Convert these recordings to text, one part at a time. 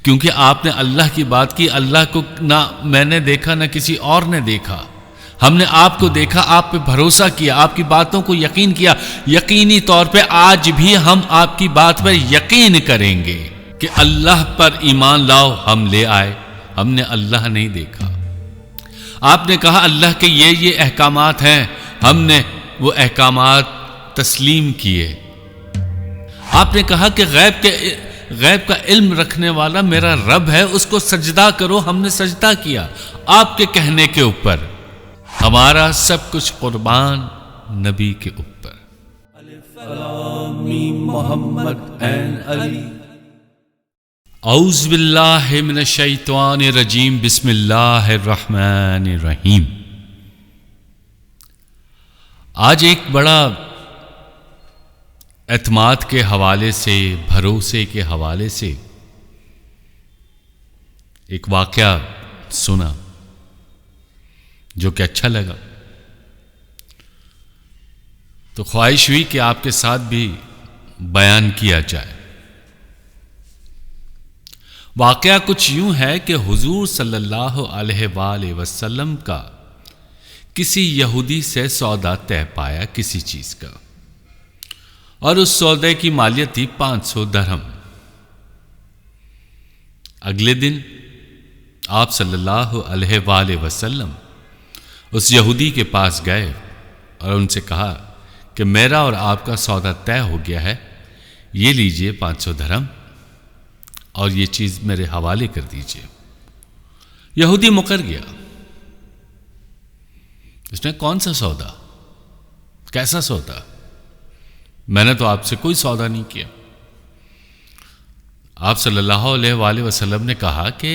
کیونکہ آپ نے اللہ کی بات کی، اللہ کو نہ میں نے دیکھا نہ کسی اور نے دیکھا، ہم نے آپ کو دیکھا، آپ پہ بھروسہ کیا، آپ کی باتوں کو یقین کیا، یقینی طور پہ آج بھی ہم آپ کی بات پر یقین کریں گے کہ اللہ پر ایمان لاؤ، ہم لے آئے، ہم نے اللہ نہیں دیکھا۔ آپ نے کہا اللہ کے یہ احکامات ہیں، ہم نے وہ احکامات تسلیم کیے۔ آپ نے کہا کہ غیب کا علم رکھنے والا میرا رب ہے، اس کو سجدہ کرو، ہم نے سجدہ کیا آپ کے کہنے کے اوپر۔ ہمارا سب کچھ قربان نبی کے اوپر۔ محمد این علی۔ اعوذ باللہ من الشیطان الرجیم، بسم اللہ الرحمن الرحیم۔ آج ایک بڑا اعتماد کے حوالے سے، بھروسے کے حوالے سے ایک واقعہ سنا جو کہ اچھا لگا، تو خواہش ہوئی کہ آپ کے ساتھ بھی بیان کیا جائے۔ واقعہ کچھ یوں ہے کہ حضور صلی اللہ علیہ وآلہ وسلم کا کسی یہودی سے سودا طے پایا کسی چیز کا، اور اس سودے کی مالیت تھی 500 درہم۔ اگلے دن آپ صلی اللہ علیہ وآلہ وسلم اس یہودی کے پاس گئے اور ان سے کہا کہ میرا اور آپ کا سودا طے ہو گیا ہے، یہ لیجئے 500 درہم اور یہ چیز میرے حوالے کر دیجئے۔ یہودی مکر گیا۔ اس نے کون سا سودا، کیسا سودا؟ میں نے تو آپ سے کوئی سودا نہیں کیا۔ آپ صلی اللہ علیہ وآلہ وسلم نے کہا کہ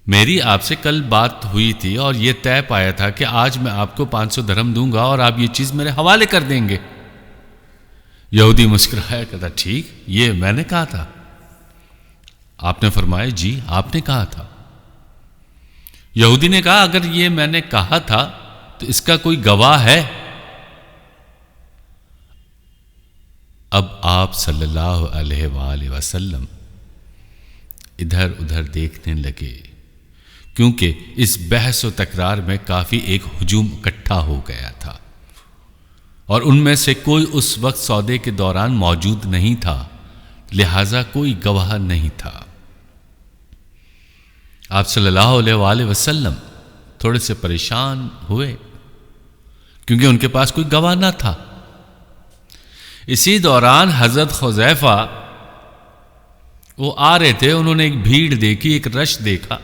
میری آپ سے کل بات ہوئی تھی اور یہ طے پایا تھا کہ آج میں آپ کو 500 درہم دوں گا اور آپ یہ چیز میرے حوالے کر دیں گے۔ یہودی مسکرایا، کہتا ٹھیک، یہ میں نے کہا تھا۔ آپ نے فرمایا جی آپ نے کہا تھا۔ یہودی نے کہا اگر یہ میں نے کہا تھا تو اس کا کوئی گواہ ہے؟ اب آپ صلی اللہ علیہ وآلہ وسلم ادھر ادھر دیکھنے لگے، کیونکہ اس بحث و تکرار میں کافی ایک ہجوم اکٹھا ہو گیا تھا، اور ان میں سے کوئی اس وقت سودے کے دوران موجود نہیں تھا، لہذا کوئی گواہ نہیں تھا۔ آپ صلی اللہ علیہ وآلہ وسلم تھوڑے سے پریشان ہوئے کیونکہ ان کے پاس کوئی گواہ نہ تھا۔ اسی دوران حضرت حذیفہ وہ آ رہے تھے، انہوں نے ایک بھیڑ دیکھی، ایک رش دیکھا،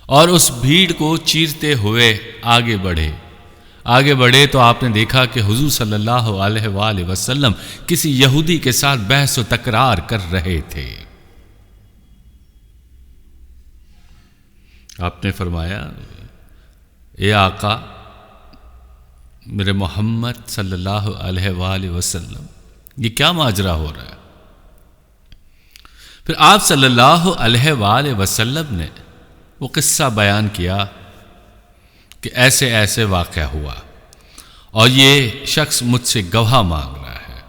اور اس بھیڑ کو چیرتے ہوئے آگے بڑھے تو آپ نے دیکھا کہ حضور صلی اللہ علیہ وآلہ وسلم کسی یہودی کے ساتھ بحث و تکرار کر رہے تھے۔ آپ نے فرمایا اے آقا میرے محمد صلی اللہ علیہ وآلہ وسلم، یہ کیا ماجرا ہو رہا ہے؟ پھر آپ صلی اللہ علیہ وآلہ وسلم نے وہ قصہ بیان کیا کہ ایسے ایسے واقعہ ہوا اور یہ شخص مجھ سے گواہ مانگ رہا ہے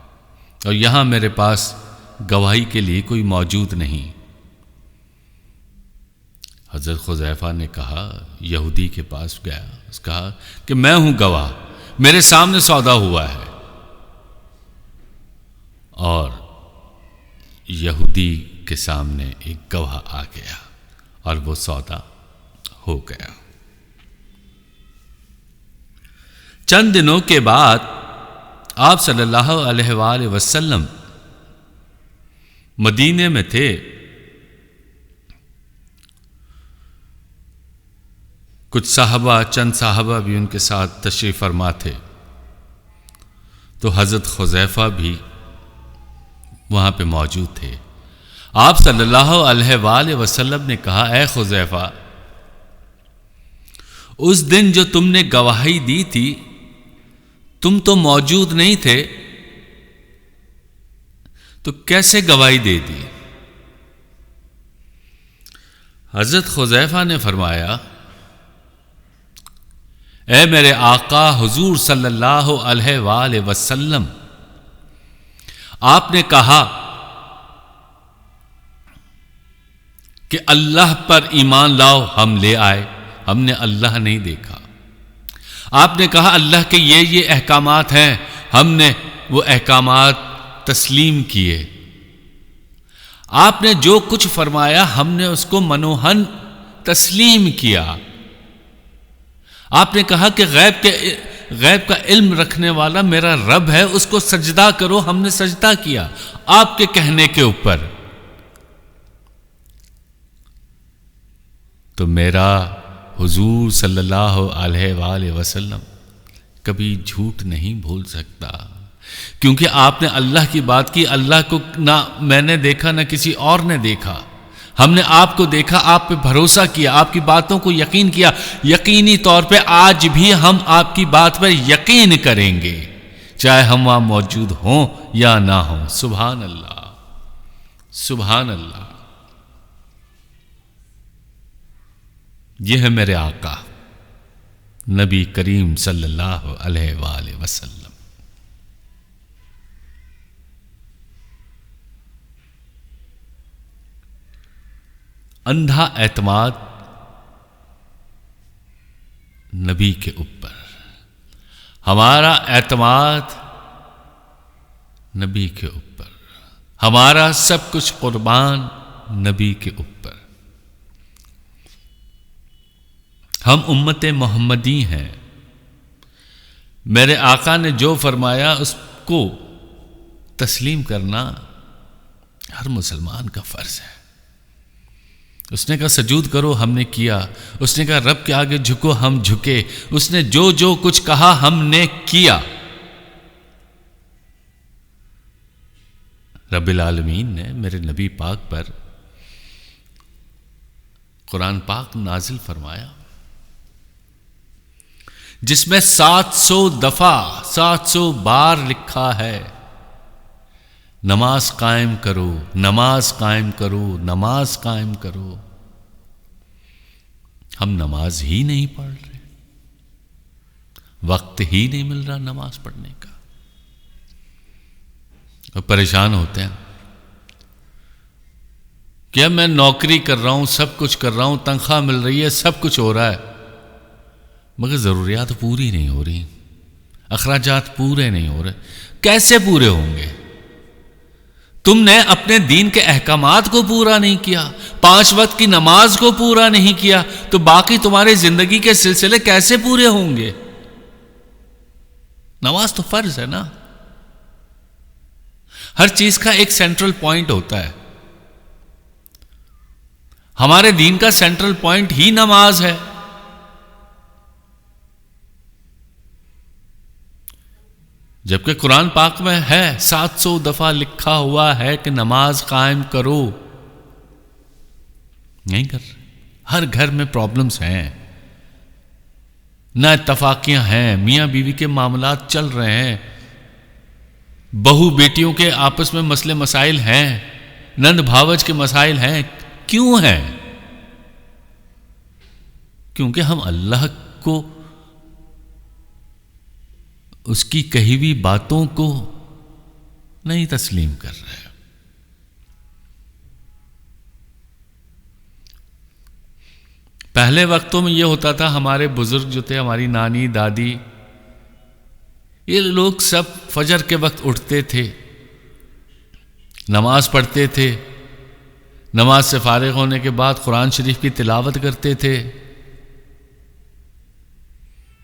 اور یہاں میرے پاس گواہی کے لیے کوئی موجود نہیں۔ حضرت حذیفہ نے کہا، یہودی کے پاس گیا، اس کہا کہ میں ہوں گواہ، میرے سامنے سودا ہوا ہے، اور یہودی کے سامنے ایک گواہ آ گیا اور وہ سودا ہو گیا۔ چند دنوں کے بعد آپ صلی اللہ علیہ وآلہ وسلم مدینے میں تھے۔ کچھ صحابہ، چند صحابہ بھی ان کے ساتھ تشریف فرما تھے، تو حضرت حذیفہ بھی وہاں پہ موجود تھے۔ آپ صلی اللہ علیہ وآلہ وسلم نے کہا اے حذیفہ، اس دن جو تم نے گواہی دی تھی تم تو موجود نہیں تھے، تو کیسے گواہی دے دی؟ حضرت حذیفہ نے فرمایا اے میرے آقا حضور صلی اللہ علیہ وآلہ وسلم، آپ نے کہا کہ اللہ پر ایمان لاؤ، ہم لے آئے، ہم نے اللہ نہیں دیکھا۔ آپ نے کہا اللہ کے یہ احکامات ہیں، ہم نے وہ احکامات تسلیم کیے۔ آپ نے جو کچھ فرمایا ہم نے اس کو منوہن تسلیم کیا۔ آپ نے کہا کہ غیب کا علم رکھنے والا میرا رب ہے، اس کو سجدہ کرو، ہم نے سجدہ کیا آپ کے کہنے کے اوپر۔ تو میرا حضور صلی اللہ علیہ وآلہ وسلم کبھی جھوٹ نہیں بھول سکتا، کیونکہ آپ نے اللہ کی بات کی۔ اللہ کو نہ میں نے دیکھا نہ کسی اور نے دیکھا، ہم نے آپ کو دیکھا، آپ پہ بھروسہ کیا، آپ کی باتوں کو یقین کیا۔ یقینی طور پہ آج بھی ہم آپ کی بات پر یقین کریں گے، چاہے ہم وہاں موجود ہوں یا نہ ہوں۔ سبحان اللہ، سبحان اللہ۔ یہ ہے میرے آقا نبی کریم صلی اللہ علیہ وآلہ وسلم۔ اندھا اعتماد نبی کے اوپر، ہمارا اعتماد نبی کے اوپر، ہمارا سب کچھ قربان نبی کے اوپر۔ ہم امت محمدی ہیں، میرے آقا نے جو فرمایا اس کو تسلیم کرنا ہر مسلمان کا فرض ہے۔ اس نے کہا سجود کرو، ہم نے کیا۔ اس نے کہا رب کے آگے جھکو، ہم جھکے۔ اس نے جو کچھ کہا ہم نے کیا۔ رب العالمین نے میرے نبی پاک پر قرآن پاک نازل فرمایا، جس میں 700 دفعہ 700 بار لکھا ہے نماز قائم کرو، نماز قائم کرو، نماز قائم کرو۔ ہم نماز ہی نہیں پڑھ رہے، وقت ہی نہیں مل رہا نماز پڑھنے کا، اور پریشان ہوتے ہیں کہ میں نوکری کر رہا ہوں، سب کچھ کر رہا ہوں، تنخواہ مل رہی ہے، سب کچھ ہو رہا ہے، مگر ضروریات پوری نہیں ہو رہی، اخراجات پورے نہیں ہو رہے۔ کیسے پورے ہوں گے؟ تم نے اپنے دین کے احکامات کو پورا نہیں کیا، 5 وقت کی نماز کو پورا نہیں کیا، تو باقی تمہاری زندگی کے سلسلے کیسے پورے ہوں گے؟ نماز تو فرض ہے نا۔ ہر چیز کا ایک سینٹرل پوائنٹ ہوتا ہے، ہمارے دین کا سینٹرل پوائنٹ ہی نماز ہے۔ جبکہ قرآن پاک میں ہے 700 دفعہ لکھا ہوا ہے کہ نماز قائم کرو، نہیں کر رہے۔ ہر گھر میں پرابلمز ہیں، نہ اتفاقیاں ہیں، میاں بیوی کے معاملات چل رہے ہیں، بہو بیٹیوں کے آپس میں مسئلے مسائل ہیں، نند بھاوج کے مسائل ہیں۔ کیوں ہیں؟ کیونکہ ہم اللہ کو، اس کی کہی ہوئی باتوں کو نہیں تسلیم کر رہے۔ پہلے وقتوں میں یہ ہوتا تھا، ہمارے بزرگ جو تھے، ہماری نانی دادی، یہ لوگ سب فجر کے وقت اٹھتے تھے، نماز پڑھتے تھے، نماز سے فارغ ہونے کے بعد قرآن شریف کی تلاوت کرتے تھے۔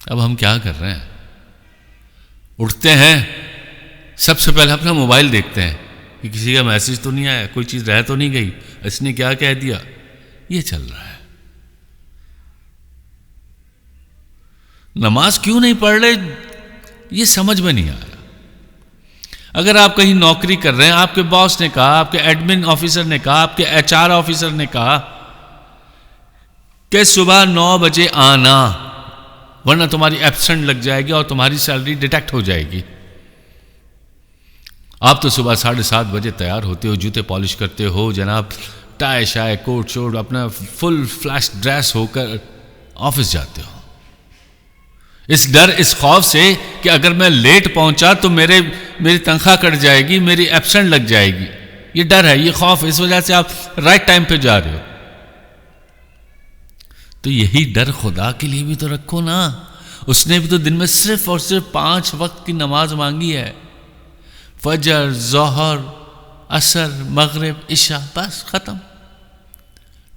اب ہم کیا کر رہے ہیں؟ اٹھتے ہیں، سب سے پہلے اپنا موبائل دیکھتے ہیں کہ کسی کا میسج تو نہیں آیا، کوئی چیز رہ تو نہیں گئی، اس نے کیا کہہ دیا۔ یہ چل رہا ہے۔ نماز کیوں نہیں پڑھ رہے یہ سمجھ میں نہیں آ رہا۔ اگر آپ کہیں نوکری کر رہے ہیں، آپ کے باس نے کہا، آپ کے ایڈمن آفیسر نے کہا، آپ کے HR آفیسر نے کہا کہ صبح 9 بجے آنا، ورنہ تمہاری ایبسنٹ لگ جائے گی اور تمہاری سیلری ڈیڈکٹ ہو جائے گی۔ آپ تو صبح 7:30 بجے تیار ہوتے ہو، جوتے پالش کرتے ہو جناب، ٹائی شائے کوٹ شوٹ اپنا فل فلیش ڈریس ہو کر آفس جاتے ہو، اس ڈر اس خوف سے کہ اگر میں لیٹ پہنچا تو میری تنخواہ کٹ جائے گی، میری ایبسنٹ لگ جائے گی۔ یہ ڈر ہے، یہ خوف، اس وجہ سے آپ رائٹ ٹائم پہ جا رہے ہو۔ تو یہی ڈر خدا کے لیے بھی تو رکھو نا. اس نے بھی تو دن میں صرف اور صرف 5 وقت کی نماز مانگی ہے. فجر، ظہر، عصر، مغرب، عشاء، بس ختم.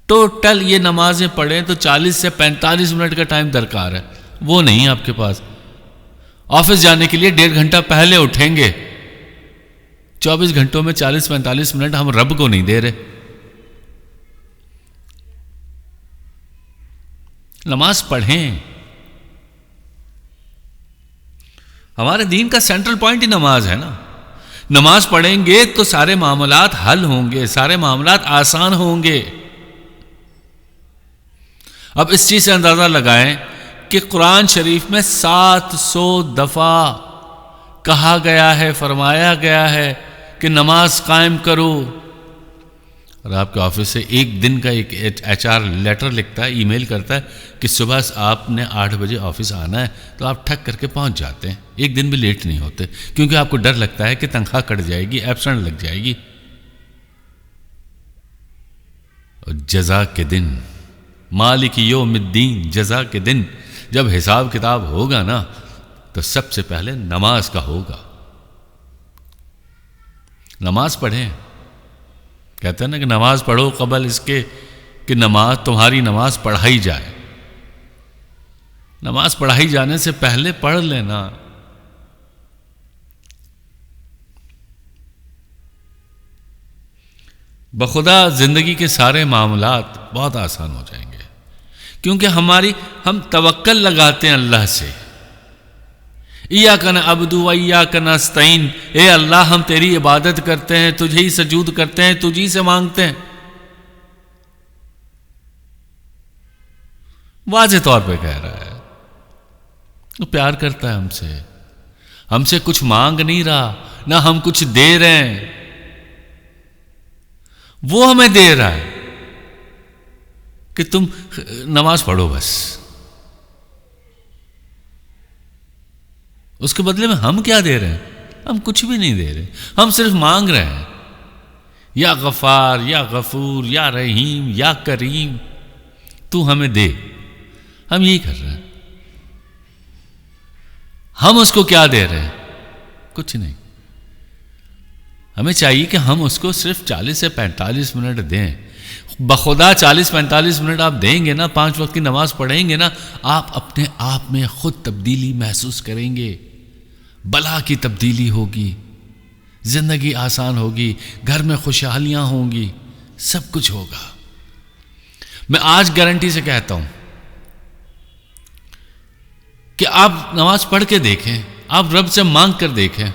ٹوٹل یہ نمازیں پڑھیں تو 40 سے 45 منٹ کا ٹائم درکار ہے. وہ نہیں آپ کے پاس. آفس جانے کے لیے 1.5 گھنٹہ پہلے اٹھیں گے. 24 گھنٹوں میں 40-45 منٹ ہم رب کو نہیں دے رہے. نماز پڑھیں. ہمارے دین کا سینٹرل پوائنٹ ہی نماز ہے نا. نماز پڑھیں گے تو سارے معاملات حل ہوں گے، سارے معاملات آسان ہوں گے. اب اس چیز سے اندازہ لگائیں کہ قرآن شریف میں 700 دفعہ کہا گیا ہے، فرمایا گیا ہے کہ نماز قائم کرو. اور آپ کے آفس سے ایک دن کا ایک HR لیٹر لکھتا ہے، ای میل کرتا ہے کہ صبح آپ نے 8 بجے آفس آنا ہے، تو آپ ٹھک کر کے پہنچ جاتے ہیں. ایک دن بھی لیٹ نہیں ہوتے، کیونکہ آپ کو ڈر لگتا ہے کہ تنخواہ کٹ جائے گی، ایبسنٹ لگ جائے گی. اور جزا کے دن، مالک یوم الدین، جزا کے دن جب حساب کتاب ہوگا نا، تو سب سے پہلے نماز کا ہوگا. نماز پڑھیں. کہتے ہیں نا کہ نماز پڑھو قبل اس کے کہ نماز تمہاری نماز پڑھائی جائے. نماز پڑھائی جانے سے پہلے پڑھ لینا. بخدا زندگی کے سارے معاملات بہت آسان ہو جائیں گے، کیونکہ ہم توکل لگاتے ہیں اللہ سے. ایاک نعبد و ایاک نستعین، اے اللہ ہم تیری عبادت کرتے ہیں، تجھے ہی سجود کرتے ہیں، تجھی سے مانگتے ہیں. واضح طور پہ کہہ رہا ہے. وہ پیار کرتا ہے ہم سے کچھ مانگ نہیں رہا، نہ ہم کچھ دے رہے ہیں، وہ ہمیں دے رہا ہے کہ تم نماز پڑھو بس. اس کے بدلے میں ہم کیا دے رہے ہیں؟ ہم کچھ بھی نہیں دے رہے، ہم صرف مانگ رہے ہیں. یا غفار، یا غفور، یا رحیم، یا کریم، تو ہمیں دے. ہم یہی کر رہے ہیں. ہم اس کو کیا دے رہے ہیں؟ کچھ نہیں. ہمیں چاہیے کہ ہم اس کو صرف 40 سے 45 منٹ دیں. بخدا 40-45 منٹ آپ دیں گے نا، 5 وقت کی نماز پڑھیں گے نا، آپ اپنے آپ میں خود تبدیلی محسوس کریں گے. بلا کی تبدیلی ہوگی، زندگی آسان ہوگی، گھر میں خوشحالیاں ہوں گی، سب کچھ ہوگا. میں آج گارنٹی سے کہتا ہوں کہ آپ نماز پڑھ کے دیکھیں، آپ رب سے مانگ کر دیکھیں،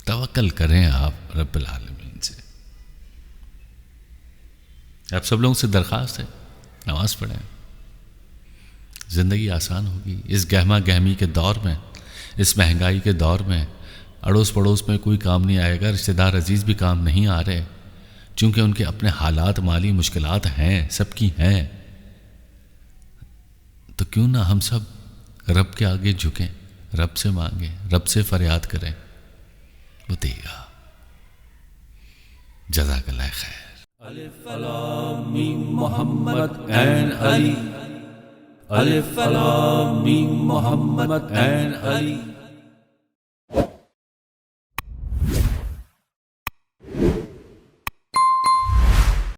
توکل کریں آپ رب العالمین سے. آپ سب لوگوں سے درخواست ہے، نماز پڑھیں. زندگی آسان ہوگی. اس گہما گہمی کے دور میں، اس مہنگائی کے دور میں اڑوس پڑوس میں کوئی کام نہیں آئے گا، رشتہ دار عزیز بھی کام نہیں آ رہے، چونکہ ان کے اپنے حالات، مالی مشکلات ہیں، سب کی ہیں. تو کیوں نہ ہم سب رب کے آگے جھکیں، رب سے مانگیں، رب سے فریاد کریں، وہ دے گا. جزاک اللہ خیر. الف لام میم محمد این علی. الف لام میم محمد این علی.